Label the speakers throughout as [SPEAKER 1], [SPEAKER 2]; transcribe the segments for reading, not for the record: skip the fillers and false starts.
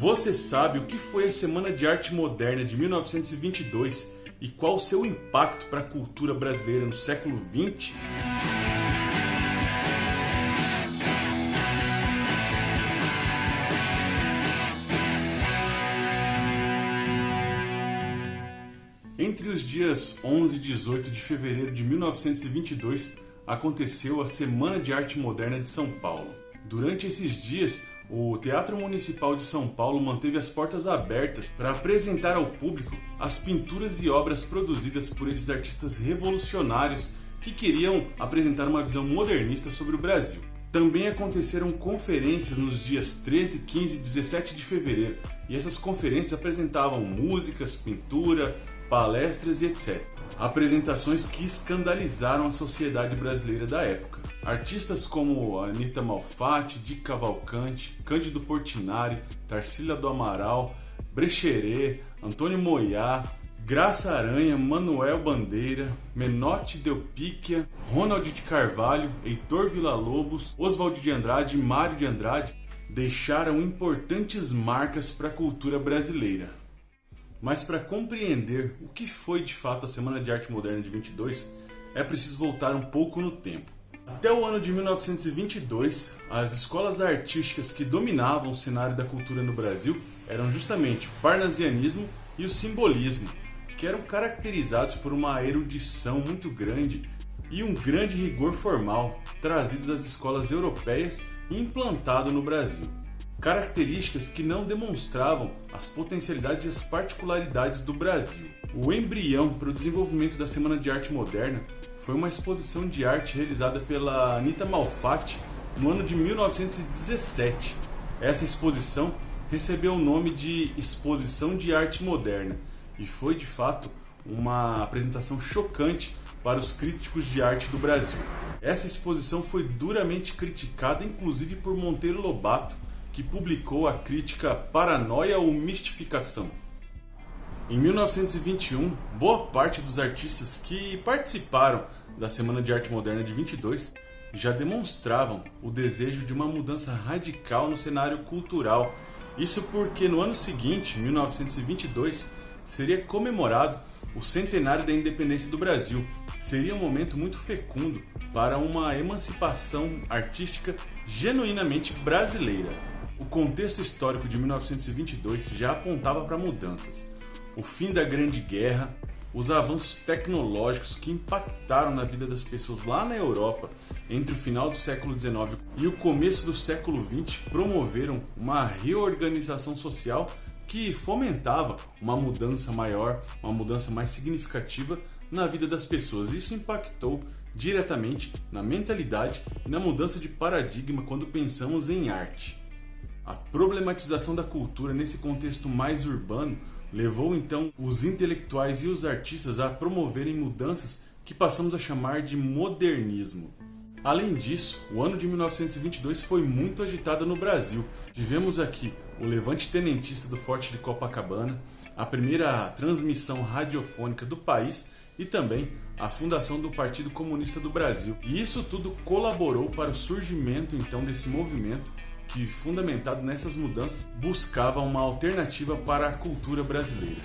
[SPEAKER 1] Você sabe o que foi a Semana de Arte Moderna de 1922 e qual o seu impacto para a cultura brasileira no século XX? Entre os dias 11 e 18 de fevereiro de 1922, aconteceu a Semana de Arte Moderna de São Paulo. Durante esses dias, o Teatro Municipal de São Paulo manteve as portas abertas para apresentar ao público as pinturas e obras produzidas por esses artistas revolucionários que queriam apresentar uma visão modernista sobre o Brasil. Também aconteceram conferências nos dias 13, 15 e 17 de fevereiro, e essas conferências apresentavam músicas, pintura, palestras e etc. Apresentações que escandalizaram a sociedade brasileira da época. Artistas como Anita Malfatti, Di Cavalcanti, Cândido Portinari, Tarsila do Amaral, Brecheret, Antônio Moiá, Graça Aranha, Manuel Bandeira, Menotti Del Picchia, Ronald de Carvalho, Heitor Villa-Lobos, Oswald de Andrade e Mário de Andrade deixaram importantes marcas para a cultura brasileira. Mas para compreender o que foi de fato a Semana de Arte Moderna de 22, é preciso voltar um pouco no tempo. Até o ano de 1922, as escolas artísticas que dominavam o cenário da cultura no Brasil eram justamente o parnasianismo e o simbolismo, que eram caracterizados por uma erudição muito grande e um grande rigor formal trazido das escolas europeias e implantado no Brasil. Características que não demonstravam as potencialidades e as particularidades do Brasil. O embrião para o desenvolvimento da Semana de Arte Moderna foi uma exposição de arte realizada pela Anita Malfatti no ano de 1917. Essa exposição recebeu o nome de Exposição de Arte Moderna e foi de fato uma apresentação chocante para os críticos de arte do Brasil. Essa exposição foi duramente criticada, inclusive por Monteiro Lobato, que publicou a crítica Paranoia ou Mistificação. Em 1921, boa parte dos artistas que participaram da Semana de Arte Moderna de 22 já demonstravam o desejo de uma mudança radical no cenário cultural. Isso porque no ano seguinte, 1922, seria comemorado o centenário da independência do Brasil. Seria um momento muito fecundo para uma emancipação artística genuinamente brasileira. O contexto histórico de 1922 já apontava para mudanças. O fim da Grande Guerra, os avanços tecnológicos que impactaram na vida das pessoas lá na Europa entre o final do século XIX e o começo do século XX promoveram uma reorganização social que fomentava uma mudança maior, uma mudança mais significativa na vida das pessoas. Isso impactou diretamente na mentalidade e na mudança de paradigma quando pensamos em arte. A problematização da cultura nesse contexto mais urbano levou então os intelectuais e os artistas a promoverem mudanças que passamos a chamar de modernismo. Além disso, o ano de 1922 foi muito agitado no Brasil. Tivemos aqui o levante tenentista do Forte de Copacabana, a primeira transmissão radiofônica do país e também a fundação do Partido Comunista do Brasil. E isso tudo colaborou para o surgimento então desse movimento que, fundamentado nessas mudanças, buscava uma alternativa para a cultura brasileira.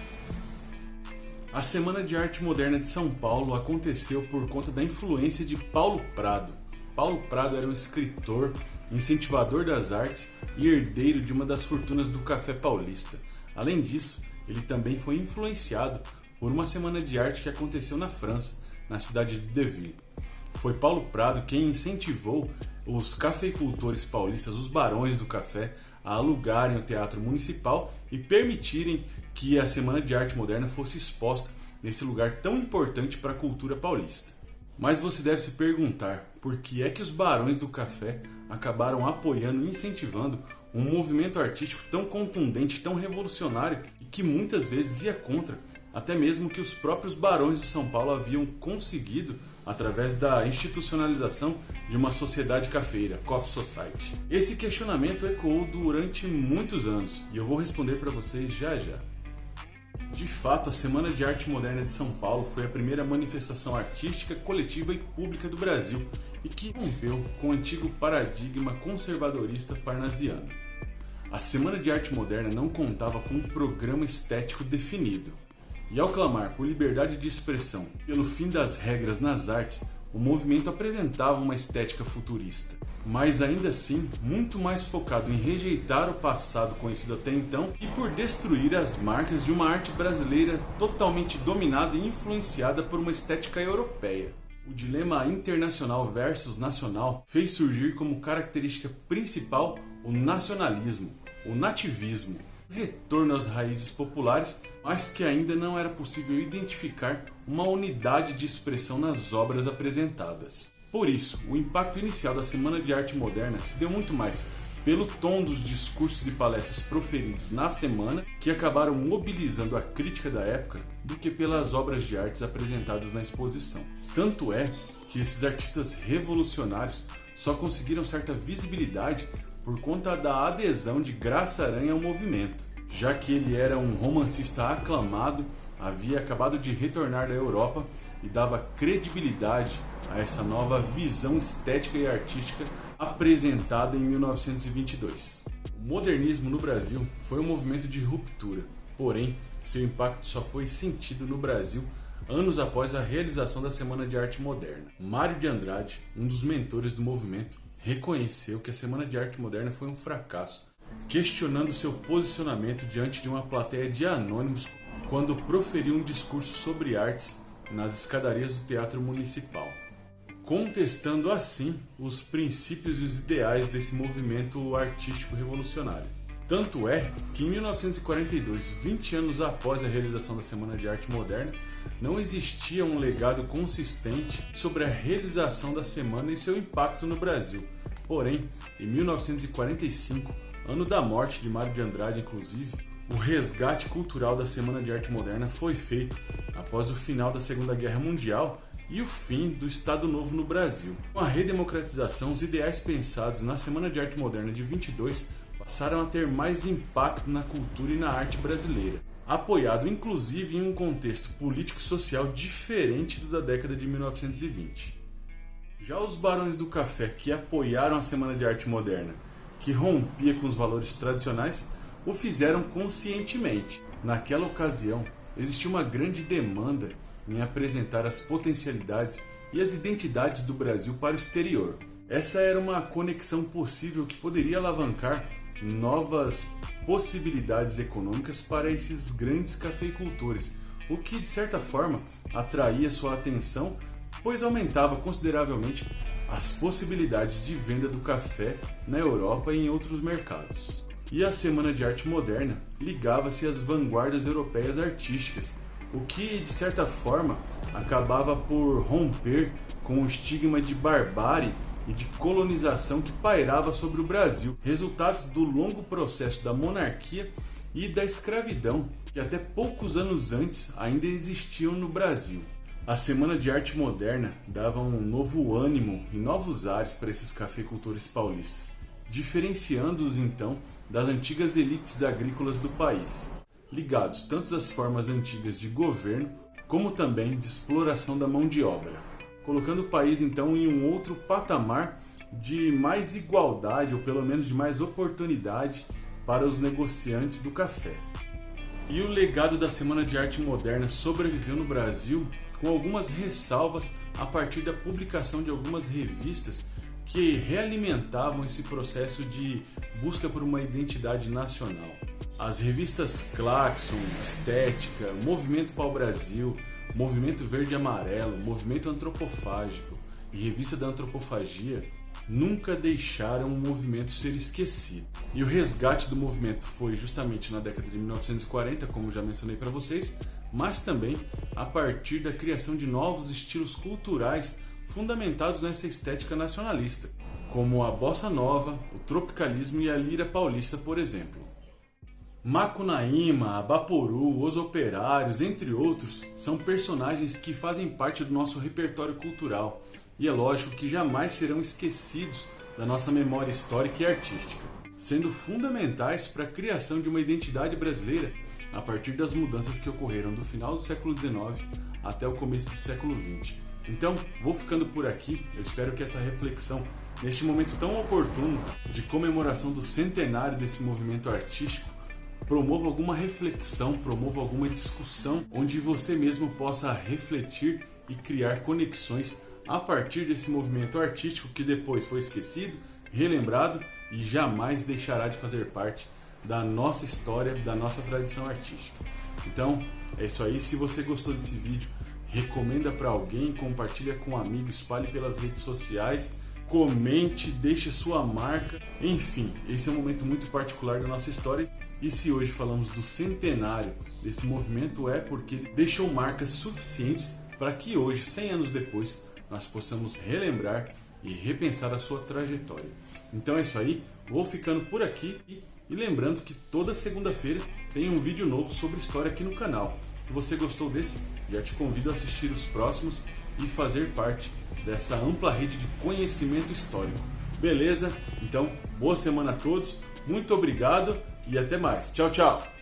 [SPEAKER 1] A Semana de Arte Moderna de São Paulo aconteceu por conta da influência de Paulo Prado. Paulo Prado era um escritor, incentivador das artes e herdeiro de uma das fortunas do café paulista. Além disso, ele também foi influenciado por uma semana de arte que aconteceu na França, na cidade de Deville. Foi Paulo Prado quem incentivou os cafeicultores paulistas, os barões do café, a alugarem o Teatro Municipal e permitirem que a Semana de Arte Moderna fosse exposta nesse lugar tão importante para a cultura paulista. Mas você deve se perguntar por que é que os barões do café acabaram apoiando e incentivando um movimento artístico tão contundente, tão revolucionário e que muitas vezes ia contra até mesmo que os próprios barões de São Paulo haviam conseguido através da institucionalização de uma sociedade cafeira, Coffee Society. Esse questionamento ecoou durante muitos anos e eu vou responder para vocês já já. De fato, a Semana de Arte Moderna de São Paulo foi a primeira manifestação artística, coletiva e pública do Brasil e que rompeu com o antigo paradigma conservadorista parnasiano. A Semana de Arte Moderna não contava com um programa estético definido. E ao clamar por liberdade de expressão e pelo fim das regras nas artes, o movimento apresentava uma estética futurista, mas ainda assim muito mais focado em rejeitar o passado conhecido até então e por destruir as marcas de uma arte brasileira totalmente dominada e influenciada por uma estética europeia. O dilema internacional versus nacional fez surgir como característica principal o nacionalismo, o nativismo, o retorno às raízes populares, mas que ainda não era possível identificar uma unidade de expressão nas obras apresentadas. Por isso, o impacto inicial da Semana de Arte Moderna se deu muito mais pelo tom dos discursos e palestras proferidos na semana, que acabaram mobilizando a crítica da época, do que pelas obras de artes apresentadas na exposição. Tanto é que esses artistas revolucionários só conseguiram certa visibilidade por conta da adesão de Graça Aranha ao movimento, já que ele era um romancista aclamado, havia acabado de retornar da Europa e dava credibilidade a essa nova visão estética e artística apresentada em 1922. O modernismo no Brasil foi um movimento de ruptura, porém, seu impacto só foi sentido no Brasil anos após a realização da Semana de Arte Moderna. Mário de Andrade, um dos mentores do movimento, reconheceu que a Semana de Arte Moderna foi um fracasso, questionando seu posicionamento diante de uma plateia de anônimos quando proferiu um discurso sobre artes nas escadarias do Teatro Municipal, contestando assim os princípios e os ideais desse movimento artístico revolucionário. Tanto é que em 1942, 20 anos após a realização da Semana de Arte Moderna, não existia um legado consistente sobre a realização da semana e seu impacto no Brasil. Porém, em 1945, ano da morte de Mário de Andrade inclusive, o resgate cultural da Semana de Arte Moderna foi feito após o final da Segunda Guerra Mundial e o fim do Estado Novo no Brasil. Com a redemocratização, os ideais pensados na Semana de Arte Moderna de 22 passaram a ter mais impacto na cultura e na arte brasileira, apoiado inclusive em um contexto político e social diferente do da década de 1920. Já os barões do café que apoiaram a Semana de Arte Moderna, que rompia com os valores tradicionais, o fizeram conscientemente. Naquela ocasião, existia uma grande demanda em apresentar as potencialidades e as identidades do Brasil para o exterior. Essa era uma conexão possível que poderia alavancar novas possibilidades econômicas para esses grandes cafeicultores, o que de certa forma atraía sua atenção, pois aumentava consideravelmente as possibilidades de venda do café na Europa e em outros mercados. E a Semana de Arte Moderna ligava-se às vanguardas europeias artísticas, o que de certa forma acabava por romper com o estigma de barbárie e de colonização que pairava sobre o Brasil, resultados do longo processo da monarquia e da escravidão, que até poucos anos antes ainda existiam no Brasil. A Semana de Arte Moderna dava um novo ânimo e novos ares para esses cafeicultores paulistas, diferenciando-os então das antigas elites agrícolas do país, ligados tanto às formas antigas de governo como também de exploração da mão de obra, colocando o país então em um outro patamar de mais igualdade ou pelo menos de mais oportunidade para os negociantes do café. E o legado da Semana de Arte Moderna sobreviveu no Brasil com algumas ressalvas a partir da publicação de algumas revistas que realimentavam esse processo de busca por uma identidade nacional. As revistas Claxon, Estética, Movimento Pau-Brasil, Movimento Verde e Amarelo, Movimento Antropofágico e Revista da Antropofagia nunca deixaram o movimento ser esquecido. E o resgate do movimento foi justamente na década de 1940, como já mencionei para vocês, mas também a partir da criação de novos estilos culturais fundamentados nessa estética nacionalista, como a bossa nova, o tropicalismo e a lira paulista, por exemplo. Macunaíma, Abaporu, Os Operários, entre outros, são personagens que fazem parte do nosso repertório cultural e é lógico que jamais serão esquecidos da nossa memória histórica e artística, sendo fundamentais para a criação de uma identidade brasileira a partir das mudanças que ocorreram do final do século XIX até o começo do século XX. Então, vou ficando por aqui, eu espero que essa reflexão neste momento tão oportuno de comemoração do centenário desse movimento artístico, promova alguma reflexão, promova alguma discussão onde você mesmo possa refletir e criar conexões a partir desse movimento artístico que depois foi esquecido, relembrado e jamais deixará de fazer parte da nossa história, da nossa tradição artística. Então, é isso aí. Se você gostou desse vídeo, recomenda para alguém, compartilha com um amigo, espalhe pelas redes sociais, comente, deixe sua marca. Enfim, esse é um momento muito particular da nossa história. E se hoje falamos do centenário desse movimento, é porque deixou marcas suficientes para que hoje, 100 anos depois, nós possamos relembrar e repensar a sua trajetória. Então é isso aí, vou ficando por aqui e lembrando que toda segunda-feira tem um vídeo novo sobre história aqui no canal. Se você gostou desse, já te convido a assistir os próximos e fazer parte dessa ampla rede de conhecimento histórico. Beleza? Então, boa semana a todos, muito obrigado e até mais. Tchau, tchau!